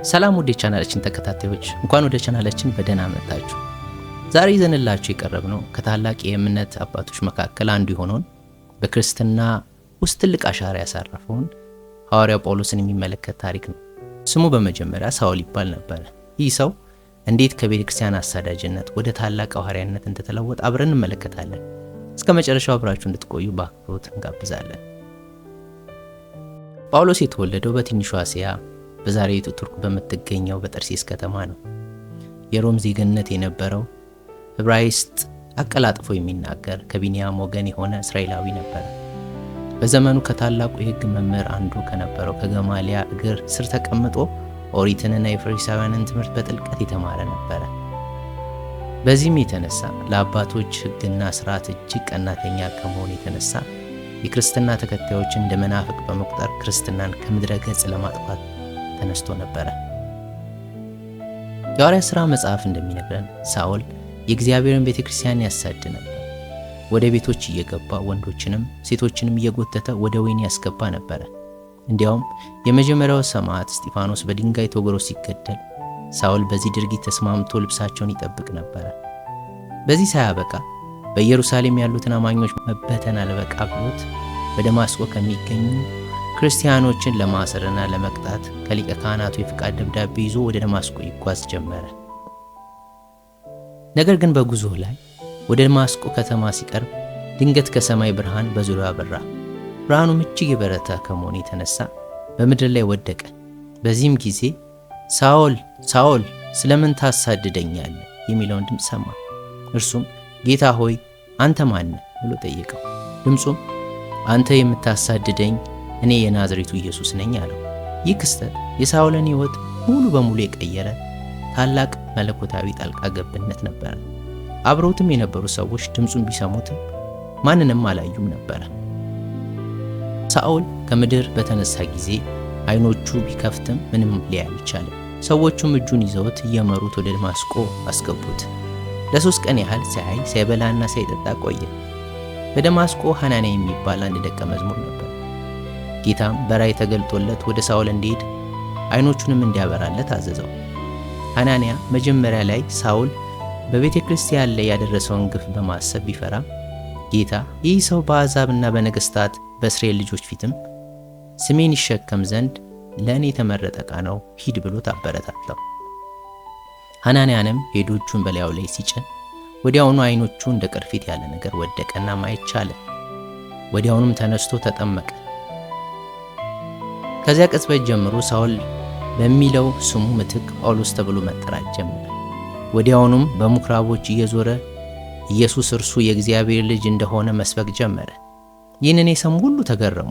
ሰላም ወደ ቻናላችን ተከታታዮች እንኳን ወደ ቻናላችን በደህና መጣችሁ። ዛሬ ይዘንላችሁ የቀረብነው ከታላቅ የእምነት አባቶች መካከል አንዱ የሆነውን በክርስትና ውስጥ ትልቅ አሻራ ያሳረፈውን ሐዋርያው ጳውሎስን የሚመለከት ታሪክ ነው። ስሙ በመጀመሪያ ሳውል ይባል ነበር። ይህ ሰው እንዴት ከቤተ ክርስቲያን አሳዳጅነት ወደ ታላቅ ሐዋርያነት እንደተለወጠ አብረን እንመለከታለን። እስከ መጨረሻው አብራችሁ እንድትቆዩ በአክብሮት እንጋብዛለን። ጳውሎስ የተወለደው በትንሿ እስያ በዛሬቱ ቱርክ በምትገኘው በጠርሴስ ከተማ ነው። የሮም ዜግነት የነበረው ዕብራይስጥ አቀላጥፎ የሚናገር ከቢንያም ወገን የሆነ እስራኤላዊ ነበር። በዘመኑ ከታላቁ የሕግ መምህር አንዱ ከነበረው ከገማልያ እግር ስር ተቀምጦ ኦሪትንና የፈሪሳውያንን ትምህርት በጥልቀት የተማረ ነበረ። በዚህም የተነሳ ለአባቶች ሕግና ሥርዓት እጅግ ቀናተኛ ከመሆኑ የተነሳ የክርስትና ተከታዮችን እንደ መናፍቅ በመቁጠር ክርስትናን ከምድረ ገጽ ለማጥፋት ተነስቶ ነበረ። የሐዋርያት ሥራ መጽሐፍ እንደሚነግረን ሳውል የእግዚአብሔርን ቤተክርስቲያን ያሳድ ነበር። ወደ ቤቶች እየገባ ወንዶችንም ሴቶችንም እየጎተተ ወደ ወህኒ ያስገባ ነበረ። እንዲያውም የመጀመሪያው ሰማዕት እስጢፋኖስ በድንጋይ ተወግሮ ሲገደል ሳውል በዚህ ድርጊት ተስማምቶ ልብሳቸውን ይጠብቅ ነበረ። በዚህ ሳያበቃ በኢየሩሳሌም ያሉትን አማኞች መበተን አልበቃ ብሎት በደማስቆ ከሚገኙ ክርስቲያኖችን ለማሰርና ለመቅጣት ከሊቀ ካህናቱ የፍቃድ ደብዳቤ ይዞ ወደ ደማስቆ ይጓዝ ጀመረ። ነገር ግን በጉዞ ላይ ወደ ደማስቆ ከተማ ሲቀርብ ድንገት ከሰማይ ብርሃን በዙሪያው አበራ። ብርሃኑም እጅግ የበረታ ከመሆኑ የተነሳ በምድር ላይ ወደቀ። በዚህም ጊዜ ሳኦል ሳኦል ስለምን ታሳድደኛለህ የሚለውን ድምፅ ሰማ። እርሱም ጌታ ሆይ አንተ ማን ነህ ብሎ ጠየቀው። ድምፁም አንተ የምታሳድደኝ እኔ የናዝሬቱ ኢየሱስ ነኝ አለው። ይህ ክስተት የሳኦልን ሕይወት ሙሉ በሙሉ የቀየረ ታላቅ መለኮታዊ ጣልቃ ገብነት ነበር። አብረውትም የነበሩ ሰዎች ድምፁን ቢሰሙትም ማንንም አላዩም ነበር። ሳኦል ከምድር በተነሳ ጊዜ ዓይኖቹ ቢከፍትም ምንም ሊያይ አልቻለም። ሰዎቹም እጁን ይዘውት እየመሩት ወደ ደማስቆ አስገቡት። ለ3 ቀን ያህል ሳያይ ሳይበላና ሳይጠጣ ቆየ። በደማስቆ ሐናንያ የሚባል አንድ ደቀ መዝሙር ነበር። ጌታም በራእይ ተገልጦለት ወደ ሳኦል እንዲሄድ ዓይኖቹንም እንዲያበራለት አዘዘው። ሐናንያ መጀመሪያ ላይ ሳኦል በቤተ ክርስቲያን ላይ ያደረሰውን ግፍ በማሰብ ቢፈራም ጌታ ይህ ሰው በአሕዛብና በነገሥታት በእስራኤል ልጆች ፊትም ስሜን ይሸከም ዘንድ ለእኔ የተመረጠ ዕቃ ነው፣ ሂድ ብሎት አበረታታው። ሐናንያንም ሄዶ እጁን በላዩ ላይ ሲጭን ወዲያውኑ ዓይኖቹ እንደ ቅርፊት ያለ ነገር ወደቀና ማየት ቻለ። ወዲያውኑም ተነስቶ ተጠመቀ። ከዚያ ቅጽበት ጀምሮ ሳኦል በሚለው ስሙ ምትክ ጳውሎስ ተብሎ መጠራት ጀመረ። ወዲያውኑም በምኩራቦች እየዞረ ኢየሱስ እርሱ የእግዚአብሔር ልጅ እንደሆነ መስበክ ጀመረ። ይህንን የሰሙ ሁሉ ተገረሙ።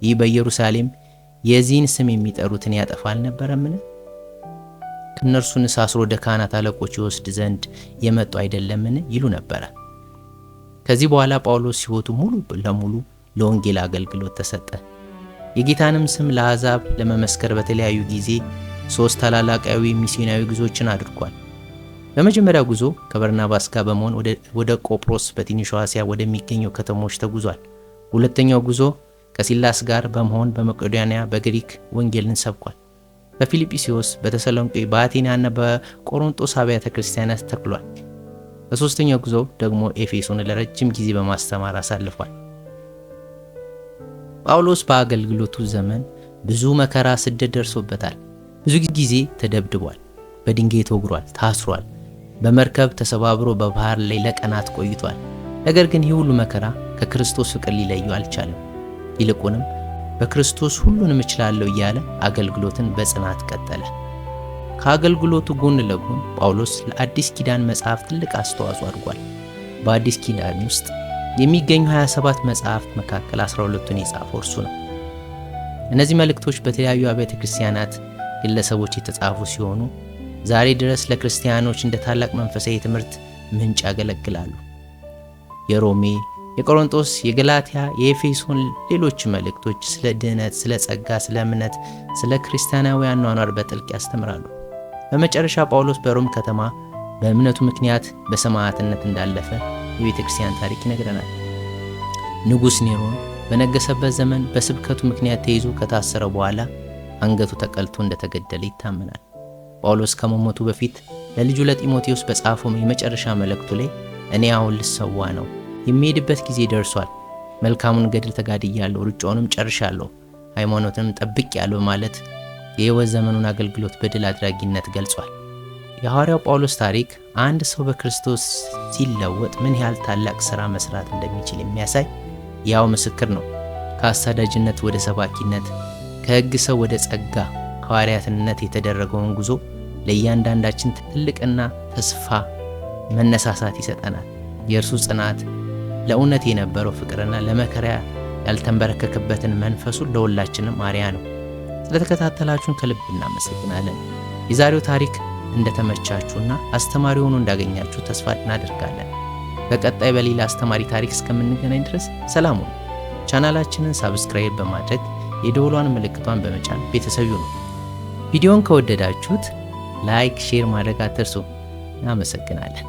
ይህ በኢየሩሳሌም የዚህን ስም የሚጠሩትን ያጠፋ አልነበረምን? ከእነርሱንስ አስሮ ወደ ካህናት አለቆች ይወስድ ዘንድ የመጡ አይደለምን? ይሉ ነበረ። ከዚህ በኋላ ጳውሎስ ሕይወቱ ሙሉ ለሙሉ ለወንጌል አገልግሎት ተሰጠ። የጌታንም ስም ለአሕዛብ ለመመስከር በተለያዩ ጊዜ 3 ታላላቃዊ ሚስዮናዊ ጉዞዎችን አድርጓል። በመጀመሪያው ጉዞ ከበርናባስ ጋር በመሆን ወደ ቆጵሮስ በትንሿ እስያ ወደሚገኘው ከተሞች ተጉዟል። ሁለተኛው ጉዞ ከሲላስ ጋር በመሆን በመቄዶንያ በግሪክ ወንጌልን ሰብኳል። በፊልጵስዩስ፣ በተሰሎንቄ፣ በአቴናና በቆሮንጦስ አብያተ ክርስቲያናት ተክሏል። በሶስተኛው ጉዞ ደግሞ ኤፌሶን ለረጅም ጊዜ በማስተማር አሳልፏል። ጳውሎስ በአገልግሎቱ ዘመን ብዙ መከራ፣ ስደት ደርሶበታል። ብዙ ጊዜ ተደብድቧል፣ በድንጋይ ተወግሯል፣ ታስሯል፣ በመርከብ ተሰባብሮ በባህር ላይ ለቀናት ቆይቷል። ነገር ግን ይህ ሁሉ መከራ ከክርስቶስ ፍቅር ሊለየው አልቻለም። ይልቁንም በክርስቶስ ሁሉንም እችላለሁ እያለ አገልግሎትን በጽናት ቀጠለ። ከአገልግሎቱ ጎን ለጎን ጳውሎስ ለአዲስ ኪዳን መጽሐፍ ትልቅ አስተዋጽኦ አድርጓል። በአዲስ ኪዳን ውስጥ የሚገኙ 27 መጽሐፍት መካከል 12ቱን የጻፈው እርሱ ነው። እነዚህ መልእክቶች በተለያዩ አብያተ ክርስቲያናት ግለሰቦች የተጻፉ ሲሆኑ ዛሬ ድረስ ለክርስቲያኖች እንደ ታላቅ መንፈሳዊ ትምህርት ምንጭ ያገለግላሉ። የሮሜ፣ የቆሮንጦስ፣ የገላትያ፣ የኤፌሶን ሌሎች መልእክቶች ስለ ድህነት፣ ስለ ጸጋ፣ ስለ እምነት፣ ስለ ክርስቲያናዊ አኗኗር በጥልቅ ያስተምራሉ። በመጨረሻ ጳውሎስ በሮም ከተማ በእምነቱ ምክንያት በሰማዕትነት እንዳለፈ የቤተ ክርስቲያን ታሪክ ይነግረናል። ንጉሥ ኔሮን በነገሰበት ዘመን በስብከቱ ምክንያት ተይዞ ከታሰረ በኋላ አንገቱ ተቀልቶ እንደተገደለ ይታመናል። ጳውሎስ ከመሞቱ በፊት ለልጁ ለጢሞቴዎስ በጻፈው የመጨረሻ መልእክቱ ላይ እኔ አሁን ልሰዋ ነው፣ የሚሄድበት ጊዜ ደርሷል፣ መልካሙን ገድል ተጋድያለሁ፣ ሩጫውንም ጨርሻለሁ፣ ሃይማኖትንም ጠብቄያለሁ ማለት የሕይወት ዘመኑን አገልግሎት በድል አድራጊነት ገልጿል። የሐዋርያው ጳውሎስ ታሪክ አንድ ሰው በክርስቶስ ሲለወጥ ምን ያህል ታላቅ ሥራ መስራት እንደሚችል የሚያሳይ ያው ምስክር ነው። ከአሳዳጅነት ወደ ሰባኪነት፣ ከሕግ ሰው ወደ ጸጋ ሐዋርያትነት የተደረገውን ጉዞ ለእያንዳንዳችን ትልቅና ተስፋ መነሳሳት ይሰጠናል። የእርሱ ጽናት፣ ለእውነት የነበረው ፍቅርና ለመከራ ያልተንበረከከበትን መንፈሱን ለሁላችንም አርአያ ነው። ስለተከታተላችሁን ከልብ እናመሰግናለን። የዛሬው ታሪክ እንደተመቻችሁና አስተማሪ ሆኖ እንዳገኛችሁ ተስፋ እናደርጋለን። በቀጣይ በሌላ አስተማሪ ታሪክ እስከምንገናኝ ድረስ ሰላም ሁኑ። ቻናላችንን ሳብስክራይብ በማድረግ የደወሏን ምልክቷን በመጫን ቤተሰብ ይሁኑ። ቪዲዮውን ከወደዳችሁት ላይክ፣ ሼር ማድረግ አትርሱ። እናመሰግናለን።